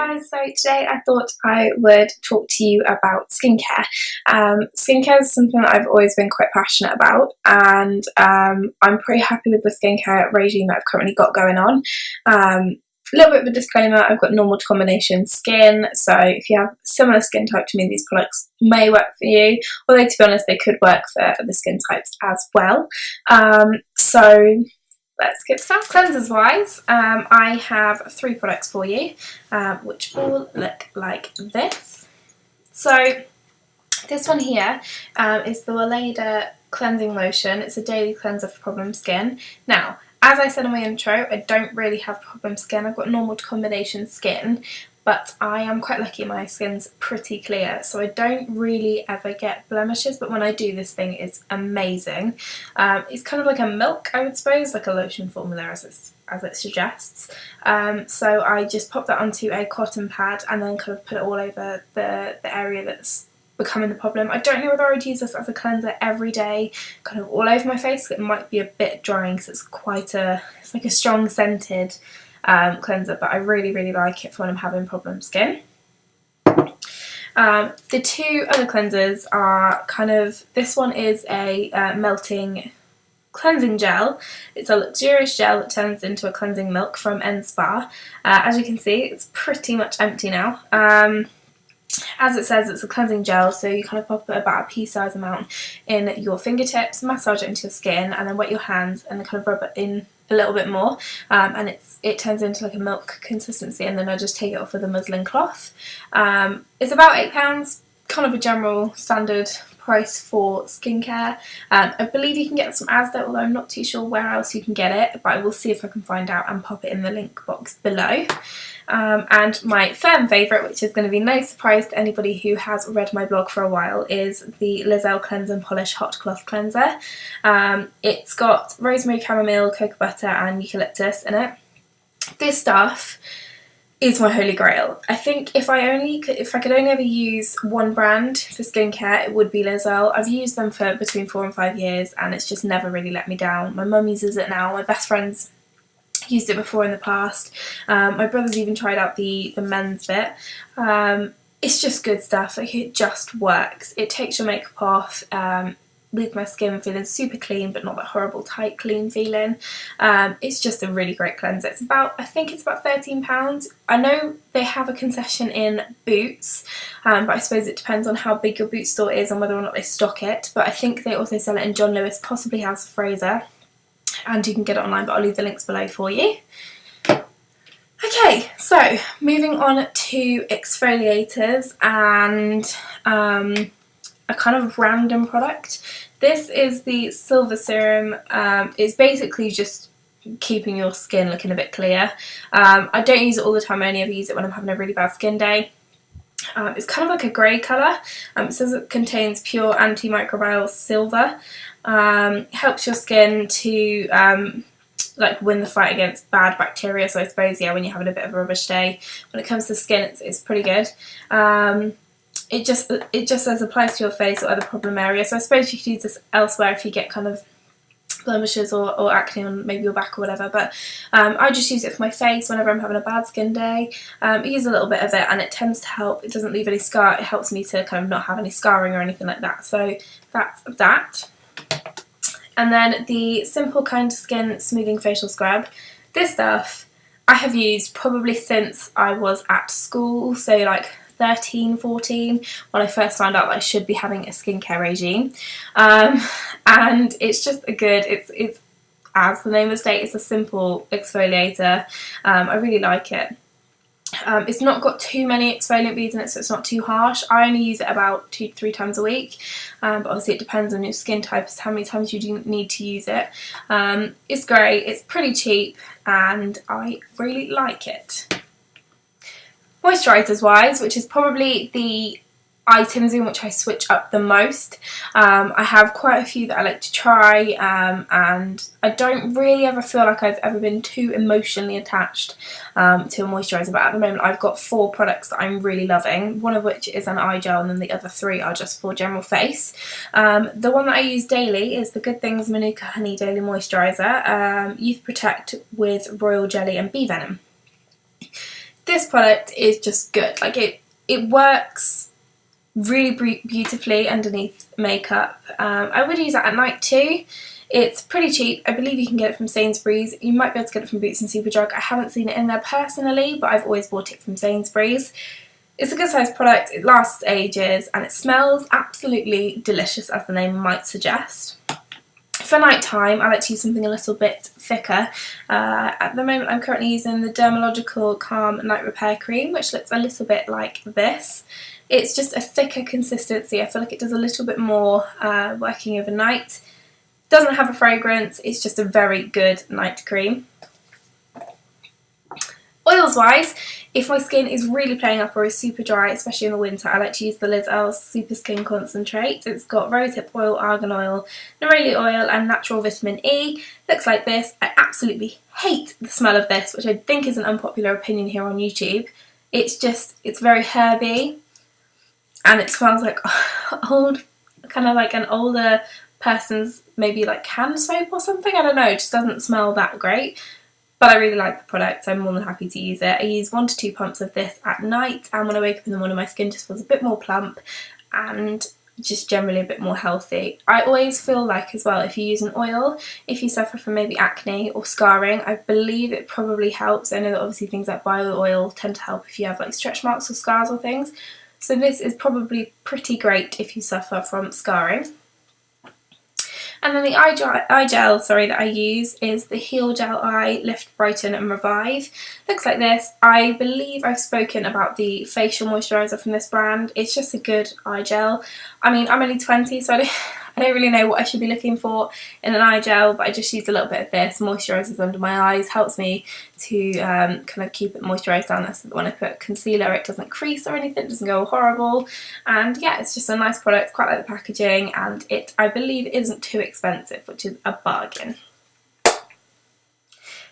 guys, so today I thought I would talk to you about skincare. Skincare is something that I've always been quite passionate about, and I'm pretty happy with the skincare regime that I've currently got going on. A little bit of a disclaimer, I've got normal to combination skin, so if you have a similar skin type to me, these products may work for you, although to be honest they could work for other skin types as well. So let's get started. Cleansers wise, I have 3 products for you, which all look like this. So this one here is the Weleda Cleansing Lotion. It's a daily cleanser for problem skin. Now, as I said in my intro, I don't really have problem skin. I've got normal to combination skin, but I am quite lucky, my skin's pretty clear, so I don't really ever get blemishes, but when I do, this thing is amazing. It's kind of like a milk, I would suppose, like a lotion formula as it suggests. So I just pop that onto a cotton pad and then kind of put it all over the area that's becoming the problem. I don't know whether I would use this as a cleanser every day, kind of all over my face. It might be a bit drying because it's like a strong scented cleanser, but I really like it for when I'm having problem skin. The 2 other cleansers are this one is a melting cleansing gel. It's a luxurious gel that turns into a cleansing milk from N-Spa. As you can see, it's pretty much empty now. As it says, it's a cleansing gel, so you kind of pop about a pea-sized amount in your fingertips, massage it into your skin, and then wet your hands and then kind of rub it in a little bit more, and it turns into like a milk consistency, and then I just take it off with a muslin cloth. It's about £8, kind of a general standard price for skincare. I believe you can get some Asda, although I'm not too sure where else you can get it, but I will see if I can find out and pop it in the link box below. And my firm favourite, which is going to be no surprise to anybody who has read my blog for a while, is the Lizzell Cleanse and Polish Hot Cloth Cleanser. It's got rosemary, chamomile, cocoa butter and eucalyptus in it. This stuff is my holy grail. I think if I could only ever use one brand for skincare, it would be Lizzell. I've used them for between 4 and 5 years and it's just never really let me down. My mum uses it now, my best friend's used it before in the past. My brother's even tried out the men's bit. It's just good stuff. Like, it just works. It takes your makeup off, leaves my skin feeling super clean, but not that horrible tight clean feeling. It's just a really great cleanser. I think it's about £13. I know they have a concession in Boots, but I suppose it depends on how big your Boots store is and whether or not they stock it. But I think they also sell it in John Lewis, possibly House of Fraser, and you can get it online, but I'll leave the links below for you. Okay, so moving on to exfoliators and a kind of random product. This is the Silver Serum. It's basically just keeping your skin looking a bit clear. I don't use it all the time, I only ever use it when I'm having a really bad skin day. It's kind of like a grey colour. It says it contains pure antimicrobial silver. Helps your skin to like win the fight against bad bacteria, so I suppose, yeah, when you're having a bit of a rubbish day, when it comes to skin, it's pretty good. It just says applies to your face or other problem areas, so I suppose you could use this elsewhere if you get kind of blemishes or acne on maybe your back or whatever, but I just use it for my face whenever I'm having a bad skin day. I use a little bit of it and it tends to help. It doesn't leave any scar. It helps me to kind of not have any scarring or anything like that, so that's that. And then the Simple Kind Skin Smoothing Facial Scrub. This stuff I have used probably since I was at school, so like 13, 14, when I first found out that I should be having a skincare regime. And it's just it's as the name of the state, it's a simple exfoliator. I really like it. It's not got too many exfoliant beads in it, so it's not too harsh. I only use it about 2 to 3 times a week, but obviously it depends on your skin type as to how many times you do need to use it. It's great, it's pretty cheap, and I really like it. Moisturisers wise, which is probably the items in which I switch up the most. I have quite a few that I like to try, and I don't really ever feel like I've ever been too emotionally attached to a moisturiser, but at the moment I've got 4 products that I'm really loving, one of which is an eye gel and then the other 3 are just for general face. The one that I use daily is the Good Things Manuka Honey Daily Moisturiser, Youth Protect with Royal Jelly and Bee Venom. This product is just good. Like it works really beautifully underneath makeup. I would use that at night too. It's pretty cheap. I believe you can get it from Sainsbury's. You might be able to get it from Boots and Superdrug. I haven't seen it in there personally, but I've always bought it from Sainsbury's. It's a good sized product, it lasts ages, and it smells absolutely delicious, as the name might suggest. For night time, I like to use something a little bit thicker. At the moment I'm currently using the Dermalogical Calm Night Repair Cream, which looks a little bit like this. It's just a thicker consistency. I feel like it does a little bit more working overnight. Doesn't have a fragrance, it's just a very good night cream. Oils wise, if my skin is really playing up or is super dry, especially in the winter, I like to use the Liz Earls Super Skin Concentrate. It's got rosehip oil, argan oil, neroli oil and natural vitamin E. Looks like this. I absolutely hate the smell of this, which I think is an unpopular opinion here on YouTube. It's very herby and it smells like old, kind of like an older person's maybe like hand soap or something. I don't know, it just doesn't smell that great. But I really like the product, so I'm more than happy to use it. I use 1 to 2 pumps of this at night, and when I wake up in the morning my skin just feels a bit more plump and just generally a bit more healthy. I always feel like as well, if you use an oil, if you suffer from maybe acne or scarring, I believe it probably helps. I know that obviously things like bio oil tend to help if you have like stretch marks or scars or things. So this is probably pretty great if you suffer from scarring. And then the eye gel that I use is the Heal Gel Eye Lift, Brighten and Revive. Looks like this. I believe I've spoken about the facial moisturiser from this brand. It's just a good eye gel. I mean, I'm only 20, so I don't really know what I should be looking for in an eye gel, but I just used a little bit of this. Moisturises under my eyes, helps me to kind of keep it moisturised down there so that when I put concealer it doesn't crease or anything, it doesn't go horrible. And yeah, it's just a nice product, quite like the packaging, and it, I believe, isn't too expensive, which is a bargain.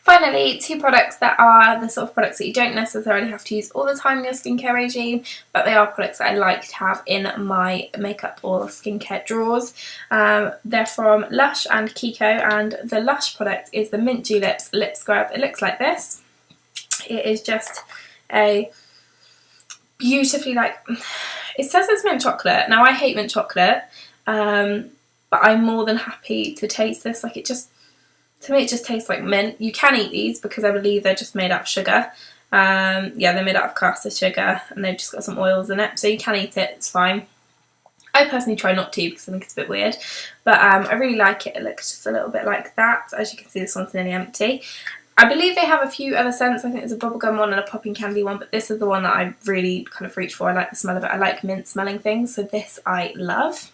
Finally, 2 products that are the sort of products that you don't necessarily have to use all the time in your skincare regime, but they are products that I like to have in my makeup or skincare drawers. They're from Lush and Kiko, and the Lush product is the Mint Juleps Lip Scrub. It looks like this. It is just a beautifully, like, it says it's mint chocolate. Now I hate mint chocolate, but I'm more than happy to taste this. Like, to me it just tastes like mint. You can eat these because I believe they're just made out of sugar. Yeah, they're made out of caster sugar and they've just got some oils in it, so you can eat it, it's fine. I personally try not to because I think it's a bit weird, but I really like it. It looks just a little bit like that. As you can see, this one's nearly empty. I believe they have a few other scents. I think there's a bubblegum one and a popping candy one, but this is the one that I really kind of reach for. I like the smell of it. I like mint smelling things, so this I love.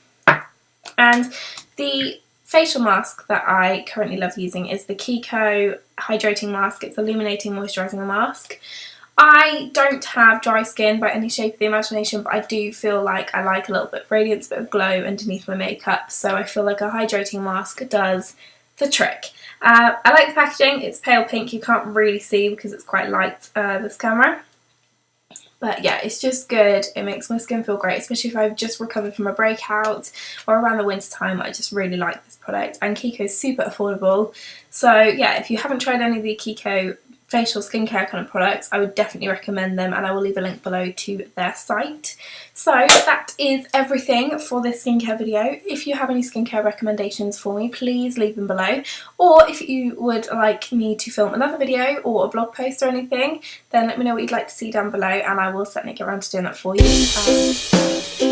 And the facial mask that I currently love using is the Kiko Hydrating Mask. It's Illuminating Moisturising Mask. I don't have dry skin by any shape of the imagination, but I do feel like I like a little bit of radiance, a bit of glow underneath my makeup, so I feel like a hydrating mask does the trick. I like the packaging. It's pale pink. You can't really see because it's quite light, this camera. But yeah, it's just good. It makes my skin feel great, especially if I've just recovered from a breakout or around the winter time. I just really like this product, and Kiko's super affordable. So yeah, if you haven't tried any of the Kiko facial skincare kind of products, I would definitely recommend them, and I will leave a link below to their site. So that is everything for this skincare video. If you have any skincare recommendations for me, please leave them below, or if you would like me to film another video or a blog post or anything, then let me know what you'd like to see down below and I will certainly get around to doing that for you.